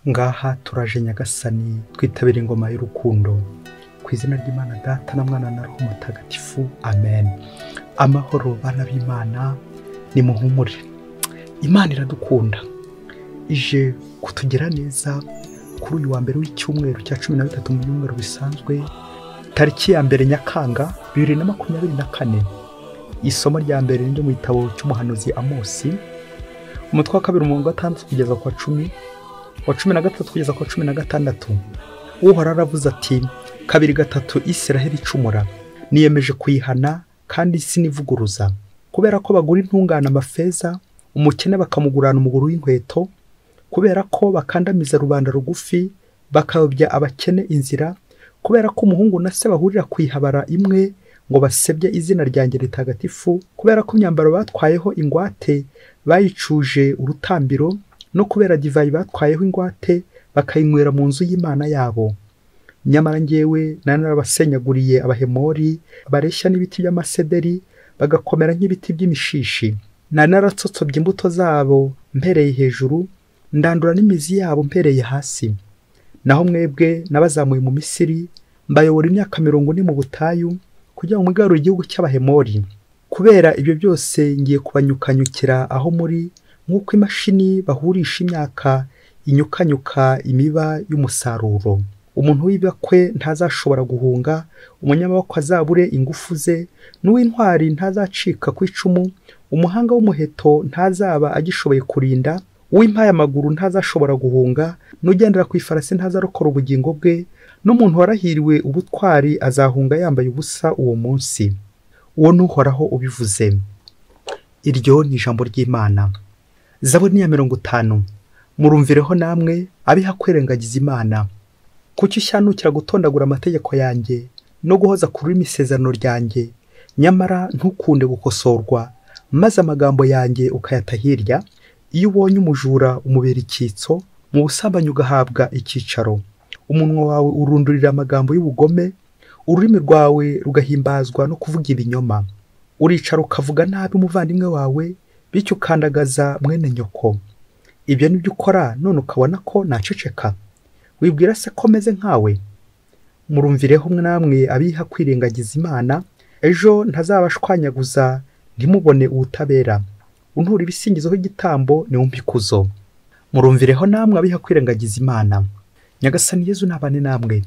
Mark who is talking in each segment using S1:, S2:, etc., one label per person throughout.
S1: ngaha turaje Nyagasani twitabira ingoma y'urukundo ku izina ry'Imana Data na Mwana na Roho Mutagatifu, amen. Amahoro bana b'Imana, ni muhumure. Imana iradukunda, ije kutugira neza kuri uyu wa mbere w'icyumweru cya 13 mu byumweru bisanzwe, tariki ya mbere Nyakanga 2024. Isomo rya mbere ryo mu gitabo cy'umuhanuzi Amosi, umutwe wa 2 umurongo wa 6 kugeza kwa 10, wa 13 kugeza kwa 16. Uhoraho aravuze ati, kabiri gatatu Isiraheli icumura, niyemeje kuyihana kandi sinivuguruza, kubera ko bagura intungana amafeza, umukene bakamugurana umuguru w'inkweto, kubera ko bakandamiza rubanda rugufi, bakayobya abakene inzira, kubera ko umuhungu na se bahurira kwihabara imwe ngo basebye izina ryanjye ritagatifu, kubera ko imyambaro batwayeho ingwate bayicuje urutambiro, no kubera divayi batwayeho ingwate bakayinywera mu nzu y'Imana yabo. Nyamara njyewe narabasenyaguriye Abahemori, bareshya n'ibiti by'amasederi, bagakomera nk'ibiti by'imishishi. Naratsotsobye imbuto zabo mpereye hejuru, ndandura n'imizi yabo mpereye hasi. Naho mwebwe nabazamuye mu Misiri, mbayobora imyaka 40 mu butayu, kugira ngo mwigarure igihugu cy'Abahemori. Kubera ibyo byose ngiye kubanyukanyukira aho muri, nk'uko imashini bahurisha imyaka inyukanyuka imiba y'umusaruro. Umuntu w'ibakwe ntazashobora guhunga, umunyamaboko azabure ingufu ze, n'uw'intwari ntazacika ku icumu, umuhanga w'umuheto ntazaba agishoboye kurinda, uw'impaye amaguru ntazashobora guhunga, n'ugendera ku ifarasi ntazarokora ubugingo bwe, n'umuntu warahiriwe ubutwari azahunga yambaye ubusa uwo munsi. Uwo n'Uhoraho ubivuze. Iryo ni ijambo ry'Imana. Zaburi ya 50. Murumvireho namwe abiha kwirengagiza Imana. Kuki ushanukira gutondagura amategeko yanjye no guhoza kuri imisezerano ryanjye, nyamara ntukunde gukosorwa, maze amagambo yanjye ukayata hirya? Iyo ubonye umujura umubera icyitso, mu busambanyi ugahabwa icyicaro. Umunwa wawe urundurira amagambo y'ubugome, ururimi rwawe rugahimbazwa no kuvuga ibinyoma. Uricara ukavuga nabi umuvandimwe wawe, bityo ukandagaza mwene nyoko. Ibyo nibyo ukora, none ukabona ko naceceka? Wibwira se ko meze nkawe? Murumvireho namwe abiha kwirengagiza Imana, ejo ntazabashwanyaguza ntimubone ubutabera. Untura ibisingizo igitambo ni umpikuzo. Murumvireho namwe abiha kwirengagiza Imana. Nyagasani Yezu nabane namwe.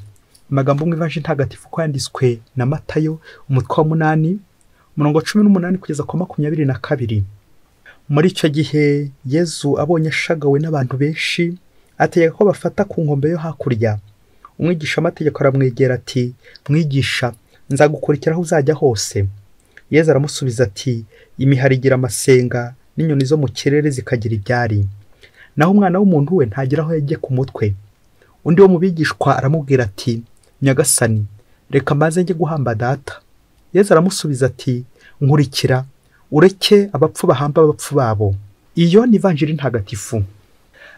S1: Amagambo mu Ivanjili ntagatifu ko yanditswe na Matayo, umutwe wa 8 umurongo 18 kugeza kwa 22. Muri icyo gihe Yezu abonye ashagawe n'abantu benshi, ategeka ko bafata ku nkombe yo hakurya. Umwigisha amategeko aramwegera ati, mwigisha, nzagukurikira aho uzajya hose. Yezu aramusubiza ati, imihari igira amasenga, n'inyoni zo mu kirere zikagira ibyari, naho umwana w'umuntu we ntagira aho yajye ku mutwe. Undi wo mu bigishwa aramubwira ati, Nyagasani, reka maze njye guhamba data. Yezu aramusubiza ati, nkurikira, ureke abapfu bahamba abapfu babo. Iyo ni Ivanjili ntagatifu.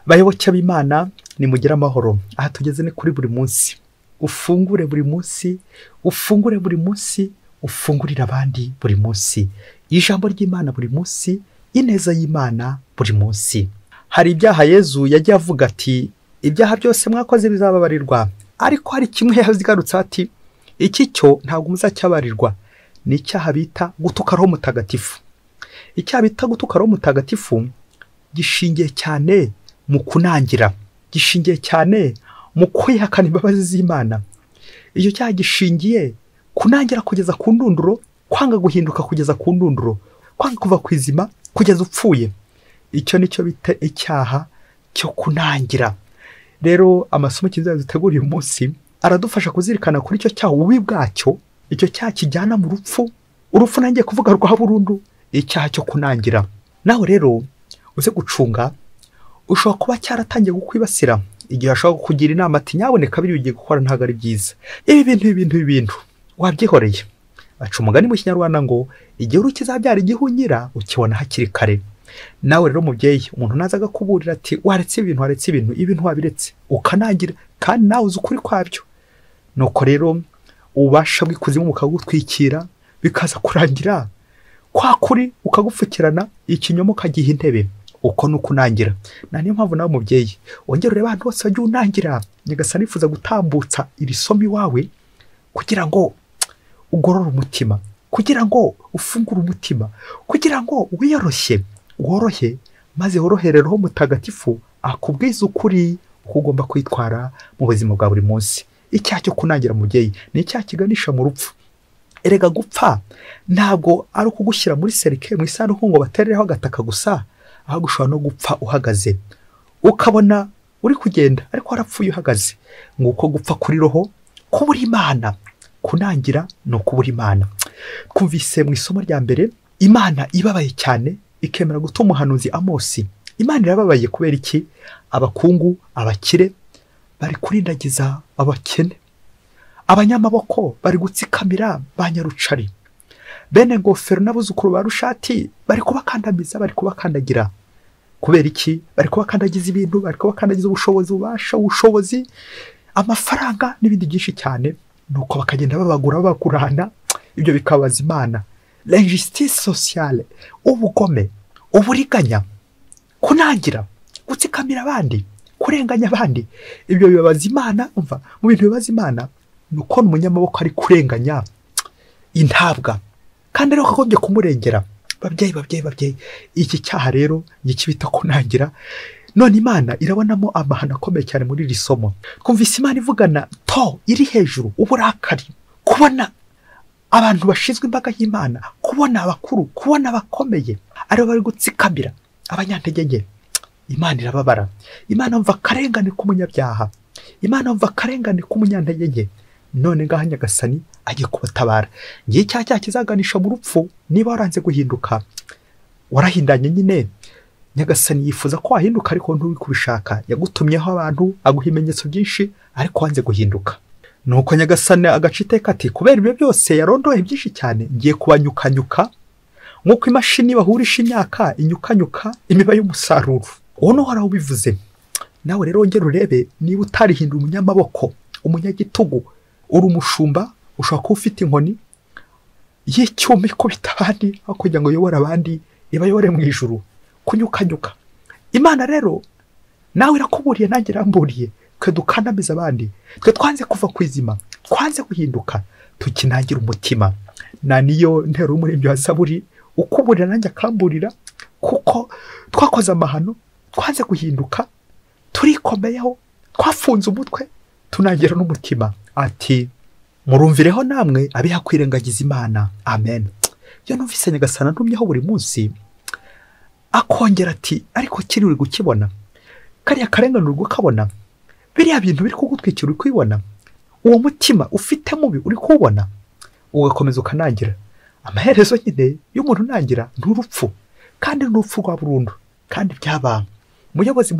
S1: Bayoboke b'Imana, nimugira amahoro. Aha tugeze ni kuri buri munsi. Ufungure buri munsi, ufungure buri munsi, ufungurira abandi buri munsi. Ijambo ry'Imana buri munsi, ineza y'Imana buri munsi. Hari ibyaha Yezu yagiye avuga ati, ibyaha byose mwakoze bizababarirwa, ariko hari kimwe yazigarutse ati, iki cyo ntabwo muzacyabarirwa. Ni icyaha bita gutuka Roho Mutagatifu. Icyaha bita gutuka Roho Mutagatifu gishingiye cyane mu kunangira, gishingiye cyane mu kwihakana imbabazi z'Imana. Iyo cyaha gishingiye kunangira kugeza ku ndunduro, kwanga guhinduka kugeza ku ndunduro, kwanga kuva ku izima kugeza upfuye. Icyo nicyo bita icyaha cyo kunangira. Rero amasomo kizaza duteguriye umunsi aradufasha kuzirikana kuri icyo cyaha ububi bwacyo, icyo cyaha kijyana mu rupfu, urupfu nangiye kuvuga rwa burundu, icyaha cyo kunangira. Naho rero uze gucunga, ushobora kuba cyaratangiye gukwibasira, igihe ashobora kukugira inama ati, nyaboneka biri ugiye gukora ntago ari byiza. Ibi bintu wabyihoreye. Baca umugani mu Kinyarwanda ngo, igihe urukizabyara igihunyira ukibona hakiri kare. Nawe rero mubyeyi, umuntu nazaga kuburira ati, waretse ibintu wabiretse, ukanangira, kandi nawe uzi ukuri kwabyo. Nuko rero ubasha bw'ikuzimu bukagutwikira, bikaza kurangira kwa kuri ukagupfukirana, ikinyoma ukagiha intebe, uko nuko unangira. Niyo mpamvu nawe mubyeyi wongera urebe abantu bose bagiye unangira, Nyagasani yifuza gutambutsa iri somo iwawe kugira ngo ugorore umutima, kugira ngo ufungure umutima, kugira ngo wiyoroshye, worohe, maze woroherereho mutagatifu akubwiza ukuri uko ugomba kwitwara mu buzima bwa buri munsi. Icyaha cyo kunangira mubyeyi ni icyaha kiganisha mu rupfu. Erega gupfa ntabwo ari ukugushyira muri serike mu isanduku ngo baterereho agataka gusa, ahubwo ushobora no gupfa uhagaze, ukabona uri kugenda ariko warapfuye uhagaze. Nguko gupfa kuri roho, kubura Imana. Kunangira ni ukubura Imana. Twumvise mu isomo rya mbere Imana ibabaye cyane ikemera gutuma umuhanuzi Amosi. Imana irababaye kubera iki? Abakungu, abakire bari kurindagiza abakene, abanyamaboko bari gutsikamira ba nyarucari, bene ngofero n'abuzukuru ba rushati bari kubakandamiza, bari kubakandagira. Kubera iki? Bari kubakandagiza ibintu, bari kubakandagiza ubushobozi, ubushobozi, amafaranga n'ibindi byinshi cyane. Nuko bakagenda babagura bakurana. Ibyo bikabaza Imana. L'injustice sociale, ubugome, uburiganya, kunangira, gutsikamira abandi, kurenganya abandi, ibyo bibabaza Imana. Umva, mu bintu bibaza Imana nuko umunyamaboko ari kurenganya intabwa, kandi rero akagombye kumurengera. Babyeyi, iki cyaha rero gikibita kunangira. None Imana irabonamo amahano akomeye cyane muri iri somo. Twumvise Imana ivugana iri hejuru, uburakari, kubona abantu bashinzwe imbaga y'Imana, kubona abakuru, kubona abakomeye aribo bari gutsikamira abanyantege nke. Imana irababara. Imana mva akarengane k'umunyabyaha, Imana mva akarengane k'umunyantege nke. None ngaha Nyagasani agiye kubatabara. Ngiye icyaha kizaganisha mu rupfu niba waranze guhinduka. Warahindanye nyine. Nyagasani yifuza ko wahinduka ariko nturi kubishaka. Yagutumyeho abantu, aguha ibimenyetso byinshi ariko wanze guhinduka. Nuko Nyagasani agaca iteka ati kubera ibyo byose yarondoye byinshi cyane, ngiye kubanyukanyuka nk'uko imashini bahurisha imyaka inyukanyuka imiba y'umusaruro. Uwo no haraho bivuze. Nawe rero wongera urebe niba utarihinduye umunyamaboko, umunyagitugu, uri umushumba, ushobora kuba ufite inkoni y'icyuma ikubita abandi aho kugira ngo uyobore abandi ibayobore mu ijuru. Kunyukanyuka. Imana rero nawe irakuburiye, nanjye iramburiye. Twe dukandamiza abandi, twe twanze kuva ku izima, twanze guhinduka, tukinangira umutima. Niyo ntero y'umuririmbyi wa Zaburi ukuburira nanjye akamburira, kuko twakoze amahano, twanze guhinduka, turikomeyeho, twafunze umutwe, tunangira n'umutima. Ati murumvireho namwe abiha kwirengagiza Imana. Amen. Iyo numvise Nyagasani antumyeho buri munsi, akongera ati ariko kiri uri gukibona, kariya karengane uri gukabona, biriya bintu biri kugutwikira uri kwibona, uwo mutima ufite mubi uri kuwubona, ugakomeza ukanangira. Amaherezo nyine y'umuntu unangira n'urupfu, kandi n'urupfu rwa burundu. Kandi byaba muyobozi,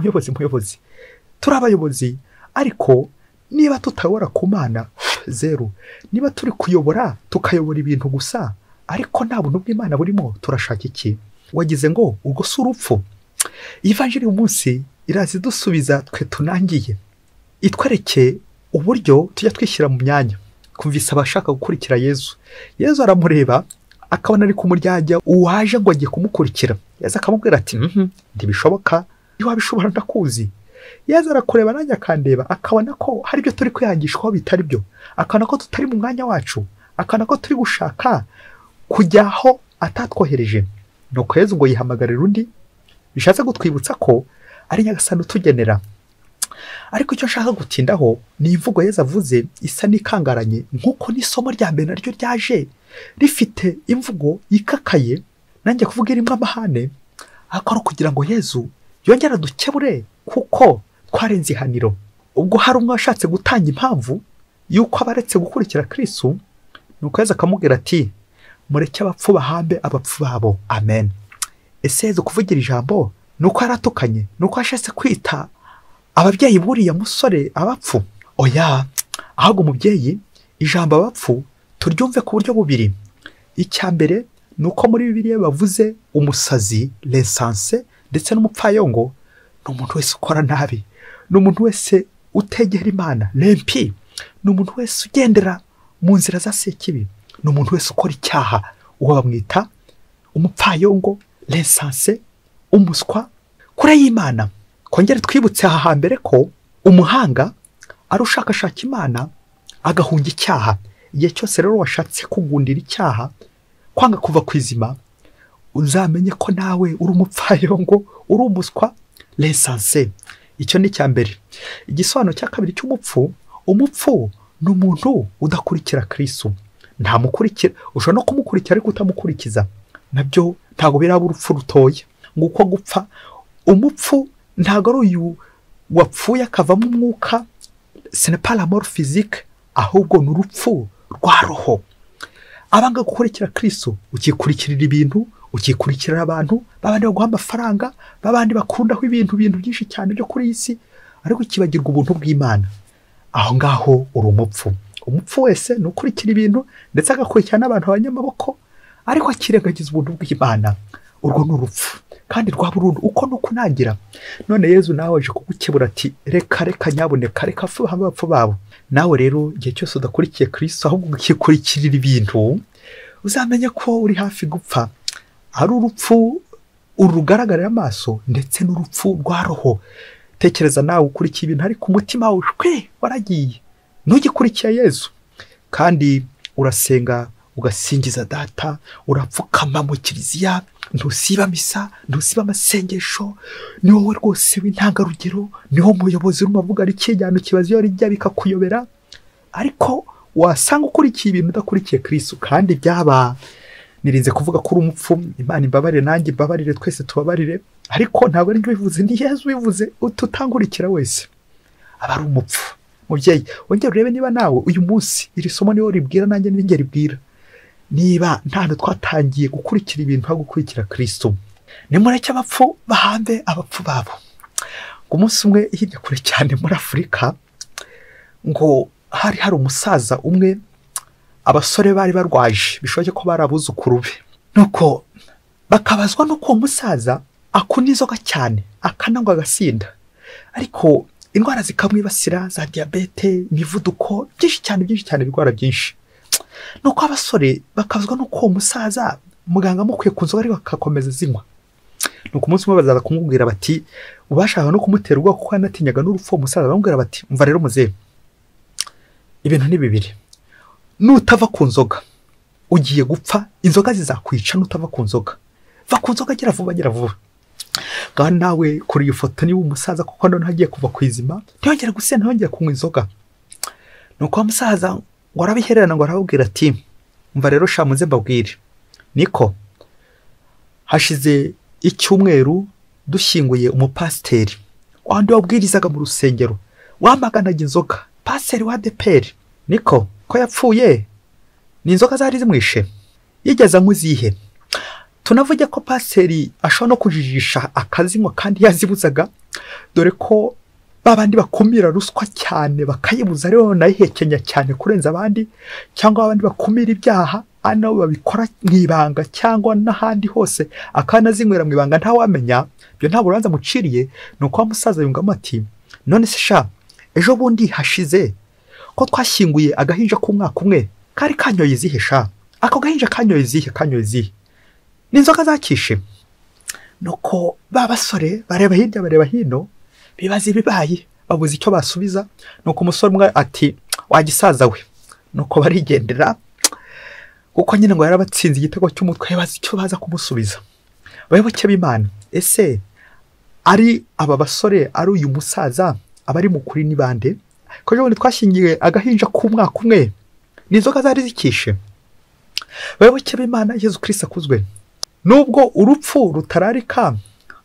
S1: turi abayobozi, ariko niba tutayobora ku Mana zero, niba turi kuyobora tukayobora ibintu gusa ariko nta buntu bw'Imana burimo, turashaka iki? Wagize ngo ubwo si urupfu? Ivanjiri umunsi irazi dusubiza twe tunangiye, itwereke uburyo tujya twishyira mu myanya. Kumvise abashaka gukurikira Yezu aramureba akabona ari kumuryajya uwaje ngo agiye kumukurikira. Yezu akamubwira ati ntibishoboka, iyo wabishobora ndakuzi. Yezu arakureba nanjye akandeba, akabona ko hari ibyo turi kwihangishwaho bitari byo, akabona ko tutari mu mwanya wacu, akabona ko turi gushaka kujyaho atatwohereje. Nuko Yezu ngo yihamagarira undi, bishatse gutwibutsa ko ari Nyagasani utugenera. Ariko icyo nshaka gutindaho ni imvugo Yezu avuze isa n'ikangaranye, nk'uko n'isomo rya mbere naryo ryaje rifite imvugo ikakaye, nanjye kuvuga irimo amahane, akora kugira ngo Yezu yongera dukebure kuko twarenze ihaniro. Ubwo hari umwe washatse gutanga impamvu yuko abaretse gukurikira Kristo, nuko Yezu akamubwira ati mureke abapfu bahambe abapfu babo. Amen. Ese Yezu kuvugira ijambo nuko yaratukanye, nuko yashatse kwita ababyeyi buriya musore abapfu? Oya, ahubwo umubyeyi ijambo abapfu turyumve ku buryo bubiri. Icya mbere nuko muri Bibiliya bavuze umusazi, l'insensé, ndetse n'umupfayongo ni umuntu wese ukora nabi, ni umuntu wese utegera Imana, l'impi, ni umuntu wese ugendera mu nzira za sekibi, ni umuntu wese ukora icyaha. Uwo bamwita umupfayongo, l'insensé, umuswa, kure y'Imana. Kongera twibutse aha hambere ko umuhanga ari ushakashaka Imana agahunga icyaha. Igihe cyose rero washatse kugundira icyaha, kwanga kuva ku izima, uzamenye ko nawe uri umupfayongo, uri umuswa lesanse. Icyo ni cya mbere. Igisobanuro cya kabiri cy'umupfu, umupfu ni umuntu udakurikira Kristo. Nta mukurikira, ushobora no kumukurikira ariko utamukurikiza, nabyo ntago biraba urupfu rutoya. Nguko gupfa. Umupfu ntago ari uyu wapfuye akavamo umwuka, ce n'est pas la mort physique, ahubwo ni urupfu rwa roho. Abanga gukurikira Kristo, ukikurikirira ibintu, ukikurikirira abantu, babandi baguha amafaranga, babandi bakundaho ibintu byinshi cyane byo kuri isi, ariko ukibagirwa ubuntu bw'Imana. Aho ngaho uri umupfu. Umupfu wese ni ukurikira ibintu ndetse agakurikirana n'abantu abanyamaboko, ariko akirengagiza ubuntu bw'Imana. Urwo ni urupfu kandi rwa burundu. Uko nuko nagira. None Yezu nawe aje kugukebura ati reka nyaboneka, reka fu hamwe bapfu babo. Nawe rero igihe cyose udakurikiye Kristo ahubwo ukikurikirira ibintu, uzamenye ko uri hafi gupfa. Ari urupfu urugaragarira amaso ndetse n'urupfu rwa roho. Tekereza nawe ukurikiye ibintu ariko umutima wawe waragiye, ntugikurikiye Yezu, kandi urasenga ugasingiza data, urapfukama mu kiliziya, ntusiba misa, ntusiba amasengesho, ni wowe rwose w'intangarugero, ni wowe muyobozi urimo avuga ari kijyano kibazo iyo rijya bikakuyobera, ariko wasanga ukurikiye ibintu udakurikiye Kristo. Kandi byaba nirinze kuvuga ko uri umupfu. Imana imbabarire, nanjye imbabarire, twese tubabarire, ariko ntabwo ari njye bivuze, ni Yezu bivuze. Ututangurikira wese aba ari umupfu. Mubyeyi, wongera urebe niba nawe uyu munsi iri somo niwo ribwira, nanjye n'ingeri ribwira, niba nta twatangiye gukurikira ibintu aho gukurikira Kristo. Nimureke abapfu bahambe abapfu babo. Umunsi umwe hirya kure cyane muri Afurika, ngo hari umusaza umwe, abasore bari barwaje, bishoboke ko barabuzukuru be, nuko bakabazwa nuko uwo musaza akunda inzoga cyane, akanangwa agasinda, ariko indwara zikamwibasira, za diabete, imivuduko, byinshi cyane ibigwara byinshi. Nuko abasore bakabazwa nuko uwo musaza muganga mukwiye ku nzoga ariko akakomeza zinywa. Nuko umunsi umwe bazaza kumubwira bati ubashaka no kumutera ubwoba kuko anatinyaga n'urupfu. Uwo musaza bamubwira bati umva rero muzehe, ibintu ni bibiri, nutava ku nzoga ugiye gupfa, inzoga zizakwica. Nutava ku nzoga, va ku nzoga, gira vuba. Ngaho nawe kuri iyo foto niba umusaza kuko none hagiye kuva ku izima, ntiyongera gusena, ntiyongera kunywa inzoga. Nuko umusaza ngo arabihererana, ngo arababwira ati umva rero sha muze mbabwire, niko hashize icyumweru dushyinguye umupasiteri wandi wabwirizaga mu rusengero, wamaganaga inzoga, pasiteri wa ADEPR, niko ko yapfuye ni inzoga zari zimwishe, yigeze anywa izihe? Tunavuge ko pasiteri ashobora no kujijisha akazinywa kandi yazibuzaga, dore ko babandi bakumira ruswa cyane bakayibuza, rero nayihekenya cyane kurenza abandi, cyangwa abandi bakumira ibyaha ano babikora mwibanga cyangwa n'ahandi hose akanazinywera mwibanga ntawamenya, byo nta buranza muciriye. Nuko umusaza yungamo ati none se sha, ejo bundi hashize ko twashyinguye agahinja k'umwaka umwe, kari kanyoye izihe sha? Ako gahinja kanyoye izihe? Ni inzoga zakishe. Nuko ba basore bareba hirya bareba hino, bibaza ibibaye, babuze icyo basubiza. Nuko umusore umwe ati wagisaza we. Nuko barigendera, kuko nyine ngo yarabatsinze igitego cy'umutwe, bazi icyo baza kumusubiza. Bayoboke b'Imana, ese ari aba basore, ari uyu musaza, abari mu kuri ni bande? Ko ejo bundi twashyingiye agahinja k'umwaka umwe, ni inzoga zari zikishe. Bayoboke b'Imana, Yezu Kristo akuzwe. Nubwo urupfu rutararika,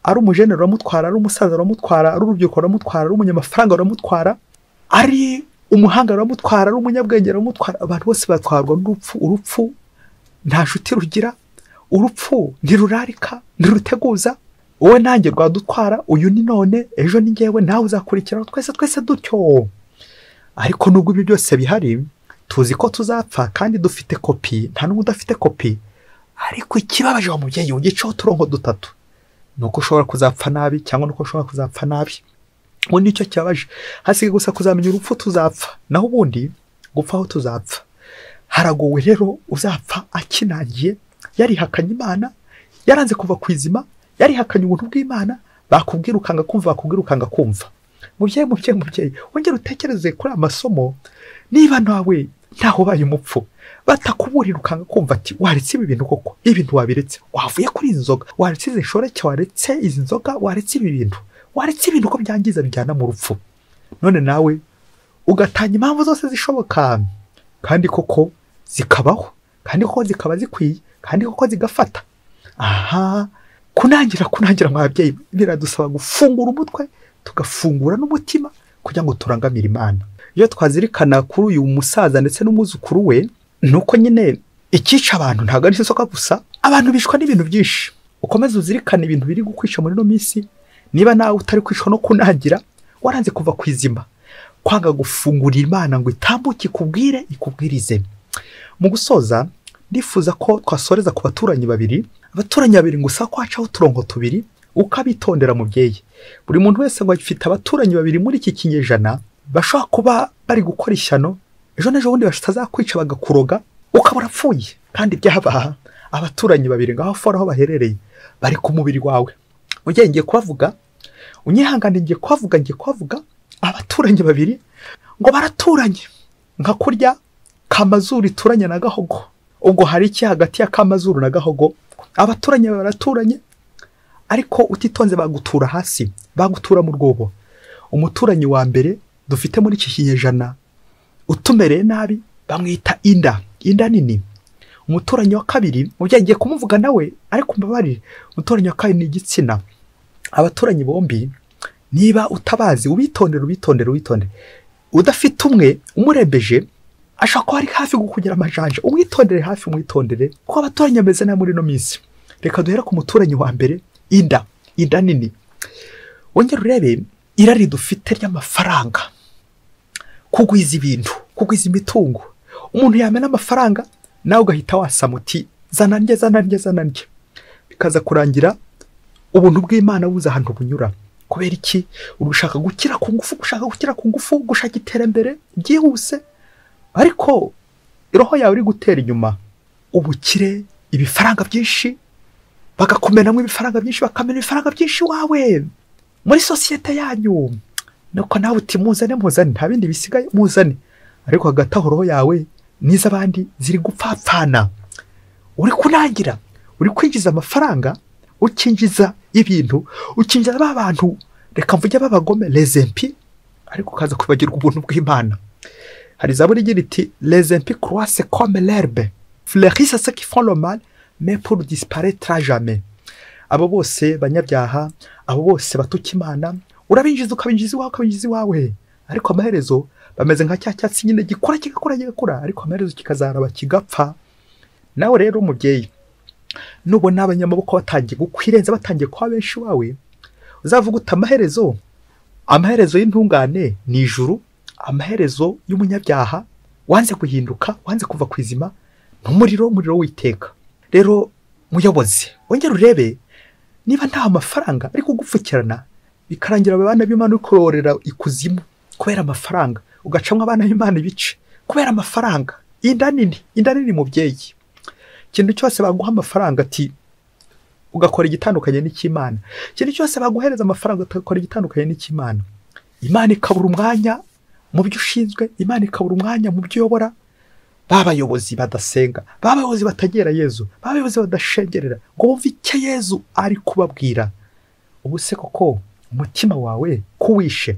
S1: ari umujene uramutwara, ari umusaza uramutwara, ari urubyiruko uramutwara, ari umunyamafaranga uramutwara, ari umuhanga uramutwara, ari umunyabwenge uramutwara, abantu bose batwarwa n'urupfu. Urupfu nta nshuti rugira, urupfu ntirurarika, ntiruteguza. Wowe nanjye rwadutwara, uyu ni none, ejo ni njyewe, nawe uzakurikiraho, twese dutyo. Ariko nubwo ibi byose bihari, tuzi ko tuzapfa kandi dufite kopi, nta n'umwe udafite kopi. Ariko ikibabaje wa mubyeyi ugiceho uturongo dutatu, nuko ushobora kuzapfa nabi cyangwa nuko ushobora kuzapfa nabi. Ubundi icyo cyabaje, hasigaye gusa kuzamenya urupfu tuzapfa, naho ubundi gupfa aho tuzapfa. Haragowe rero uzapfa akinangiye, yarihakanye Imana, yaranze kuva ku izima, yarihakanye ubuntu bw'Imana, bakubwira ukanga kumva, bakubwira ukanga kumva. Mubyeyi, wongera utekereze kuri amasomo. Niba nawe ntaho ubaye umupfu, batakuburira ukanga kumva ati waretse ibi bintu koko, ibintu wabiretse, wavuye kuri izi nzoga, waretse izi nshoreke, waretse izi nzoga, waretse ibi bintu, waretse ibintu ko byangiza bijyana mu rupfu. None nawe ugatanya impamvu zose zishoboka, kandi koko zikabaho, kandi koko zikaba zikwiye, kandi koko zigafata. Kunangira mwabyeyi, biradusaba gufungura umutwe, tugafungura n'umutima kugira ngo turangamire Imana. Iyo twazirikana kuri uyu musaza ndetse n'umuzukuru we, nuko nyine ikica abantu ntabwo ari inzoga gusa, abantu bishwa n'ibintu byinshi. Ukomeze uzirikana ibintu biri gukwisha muri no minsi. Niba nawe utari kwishwa no kunangira, waranze kuva kwizima, kwanga gufungurira Imana ngo itambuke ikubwirize. Mu gusoza, ndifuza ko twasoreza ku baturanyi babiri ngo usa kwacaho uturongo tubiri, ukabitondera mubyeyi. Buri muntu wese ngo afite abaturanyi babiri muri iki kinyejana bashobora kuba bari gukora ishyano, ejo n'ejo bundi batazakwica bagakuroga ukaba urapfuye. Kandi byabaha abaturanyi babiri ngaho fora aho baherereye bari ku mubiri wawe. Mubyeyi, ngiye kubavuga, unyihangane, ngiye kubavuga abaturanyi babiri ngo baraturanye nka kurya kamazuru ituranye na gahogo. Ubwo hari iki hagati ya kamazuru na gahogo? Abaturanyi baraturanye, ariko utitonze bagutura hasi, bagutura mu rwobo. Umuturanyi wa mbere dufite muri iki kinyejana utumereye nabi bamwita inda nini. Umuturanyi wa kabiri, mubyeyi, ngiye kumuvuga nawe, ariko mbabarire, umuturanyi wa kabiri ni igitsina. Abaturanyi bombi niba utabazi ubitondere. Udafite umwe umurembeje, ashaka ko ari hafi gukugira amajanja, umwitondere kuko abaturanyi ameze na muri no minsi. Reka duhera ku muturanyi wa mbere, inda nini. Wongera urebe irari dufite ry'amafaranga, kugwiza ibintu, kugwiza imitungo. Umuntu yamena amafaranga, nawe ugahita wasama uti zana ndye. Bikaza kurangira ubuntu bw'Imana buza ahantu bunyura. Kubera iki? Urushaka gukira ku ngufu, gushaka iterambere byihuse, ariko roho yawe iri gutera inyuma. Ubukire, ibifaranga byinshi, bagakumenamo ibifaranga byinshi, bakamena ibifaranga byinshi wawe muri sosiyete yanyu. Nuko nawe uti muzane, nta bindi bisigaye, muzane. Ariko hagati aho roho yawe n'iz'abandi ziri gupfapfana. Uri kunangira, uri kwinjiza amafaranga, ukinjiza ibintu, ukinjiza abantu, reka mvuge babagome, les impies, ariko ukaza kwibagirwa ubuntu bw'Imana. Hari Zaburi igira iti les impies croissent comme l'herbe, fleurissent ceux qui font le mal, mais pour disparaître à jamais. Abo bose banyabyaha, abo bose batuka Imana, urabinjiza ukabinjiza iwawe, ariko amaherezo bameze nka cya cyatsi nyine gikura, ariko amaherezo kikazaraba kigapfa. Nawe rero mubyeyi, nubona abanyamaboko batangiye gukwirenza, batangiye kwa benshi wawe, uzavuga uti amaherezo y'intungane ni ijuru, amaherezo y'umunyabyaha wanze guhinduka, wanze kuva kwizima n'umuriro witeka. Rero muyobozi, wongera urebe niba nta amafaranga ari kugupfukirana, bikarangira abana b'Imana ukororera ikuzimu kubera amafaranga, ugacamwa abana b'Imana ibice kubera amafaranga. Inda nini mubyeyi. Ikintu cyose baguha amafaranga ati ugakora igitandukanye n'Imana, ikintu cyose baguhereza amafaranga ugakora igitandukanye n'Imana, Imana ikabura umwanya mu byo ushinzwe, Imana ikabura umwanya mu byo uyobora. Babayobozi badasenga, babayobozi batagera Yezu, babayobozi badashengerera ngo bumve icyo Yezu ari kubabwira. Ubu se koko umutima wawe kuwishe,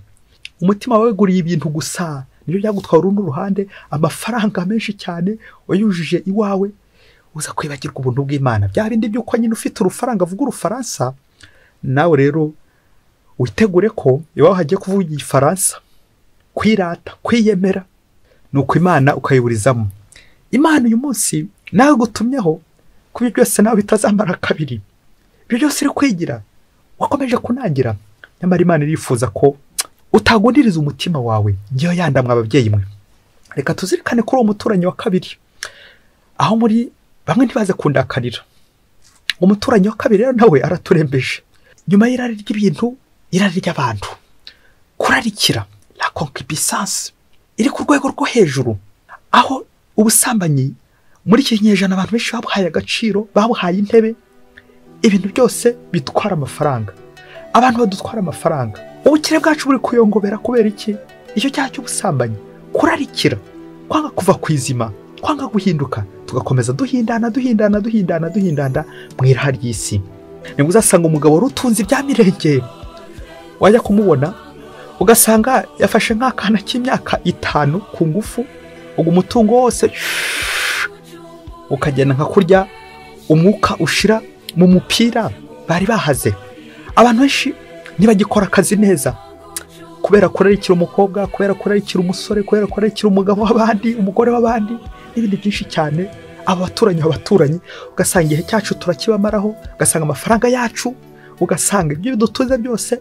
S1: umutima wawe guriye ibintu gusa, niyo byagutwara urundi ruhande, amafaranga menshi cyane wayujije iwawe, uza kwibagirwa ubuntu bw'Imana. Bya bindi by'uko nyine ufite urufaranga avuga urufaransa, nawe rero witegure ko iwawe hagiye kuvuga igifaransa, kwirata, kwiyemera, nuko Imana ukayiburizamo. Imana uyu munsi nawe gutumyeho kubi byose nawe bitazamara kabiri, ibyo byose uri kwigira wakomeje kunangira. Nyamara Imana irifuza ko utagundiriza umutima wawe. Ngiyo yandamwe ababyeyi mwe, reka tuzirikane kuri uwo muturanyi wa kabiri, aho muri bamwe ntibaze kundakarira. Umuturanyi wa kabiri rero nawe araturembeje. Nyuma y'irari ry'ibintu, irari ry'abantu, kurarikira, la concupiscence iri ku rwego rwo hejuru, aho ubusambanyi muri iki kinyejana abantu benshi babuhaye agaciro, babuhaye intebe. Ibintu byose bitwara amafaranga, abantu badutwara amafaranga, ubukire bwacu buri kuyongobera kubera iki? Icyo cyaha cy'ubusambanyi, kurarikira, kwanga kuva ku izima, kwanga guhinduka, tugakomeza duhindana mu iraha ry'isi. Nibwo uzasanga umugabo wari utunze ibya mirenge, wajya kumubona ugasanga yafashe nk'akana k'imyaka 5 ku ngufu, ubwo umutungo wose ukagenda nka kurya umwuka ushira mu mupira bari bahaze. Abantu benshi ntibagikora akazi neza kubera kurarikira umukobwa, kubera kurarikira umusore, kubera kurarikira umugabo w'abandi, umugore w'abandi n'ibindi byinshi cyane. Abaturanyi ugasanga igihe cyacu turakibamaraho, ugasanga amafaranga yacu, ugasanga ibyo dutuze byose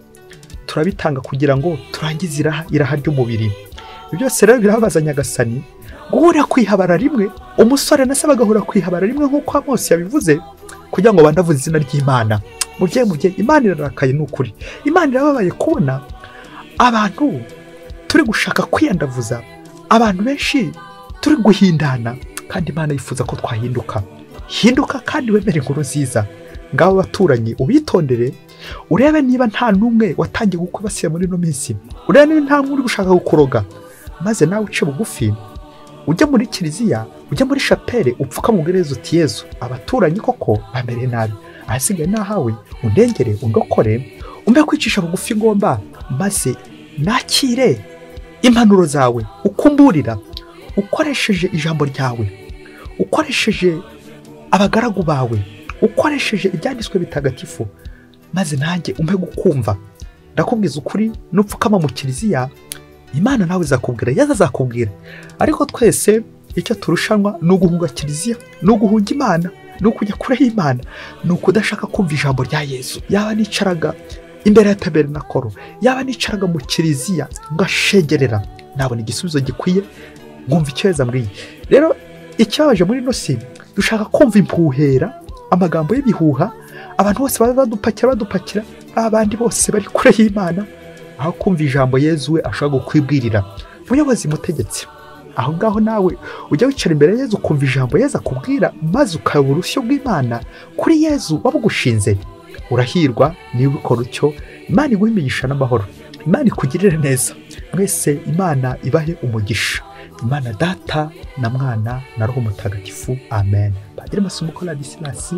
S1: turabitanga kugira ngo turangize iraha ry'umubiri. Ibyo byose rero birababaza Nyagasani, guhura kwihabara rimwe, umusore na se bagahura kwihabara rimwe nk'uko Mose yabivuze, kugira ngo bandavuze izina ry'Imana. Mubyeyi, Imana irarakaye n'ukuri. Imana irababaye kubona abantu turi gushaka kwiyandavuza, abantu benshi turi guhindana, kandi Imana yifuza ko twahinduka. Hinduka kandi wemere inkuru nziza. Ngabo baturanyi ubitondere, urebe niba nta numwe watangiye gukwibasira muri no minsi, urebe niba nta uri gushaka gukuroga, maze nawe uce bugufi ujye muri kiliziya, ujye muri chapelle, upfuka mu gerezo uti Yezu, abaturanyi koko bamereye nabi, ahasigaye nahawe undengere, undokore, umbe kwicisha bugufi ngomba, maze nakire impanuro zawe, ukumburira, ukoresheje ijambo ryawe, ukoresheje abagaragu bawe, ukoresheje ibyanditswe bitagatifu, maze nanjye umpe gukumva. Ndakubwiza ukuri, nupfukama mu kiliziya, Imana nawe izakubwira, Yesu azakubwira. Ariko twese icyo turushanwa ni uguhunga kiliziya, ni uguhunga Imana, ni ukujya kure y'Imana, ni ukudashaka kumva ijambo rya Yesu. Yaba nicaraga imbere ya tabernakoro, yaba nicaraga mu kiliziya ngashegerera, nabona igisubizo gikwiye, ngumva icyo Yesu ambwiye. Rero ikibabaje muri no si, dushaka kumva impuhera, amagambo y'ibihuha, abantu bose badupakira, abandi bose bari kure y'Imana, aho kumva ijambo Yesu we ashobora gukwibwirira. Muyobozi mutegetse, aho ngaho nawe ujya wicara imbere Yesu ukumva ijambo Yesu akubwira, maze ukayobora urusyo bw'Imana kuri Yesu wabugushinze. Urahirwa niba ubikora utyo. Imana iguhe imigisha n'amahoro, Imana ikugirire neza. Mwese Imana ibahe umugisha. Imana Data na Mwana na Roho Mutagatifu. Amen. Padiri Masumuko Ladislas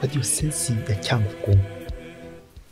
S1: wa Diyosezi ya Cyangugu.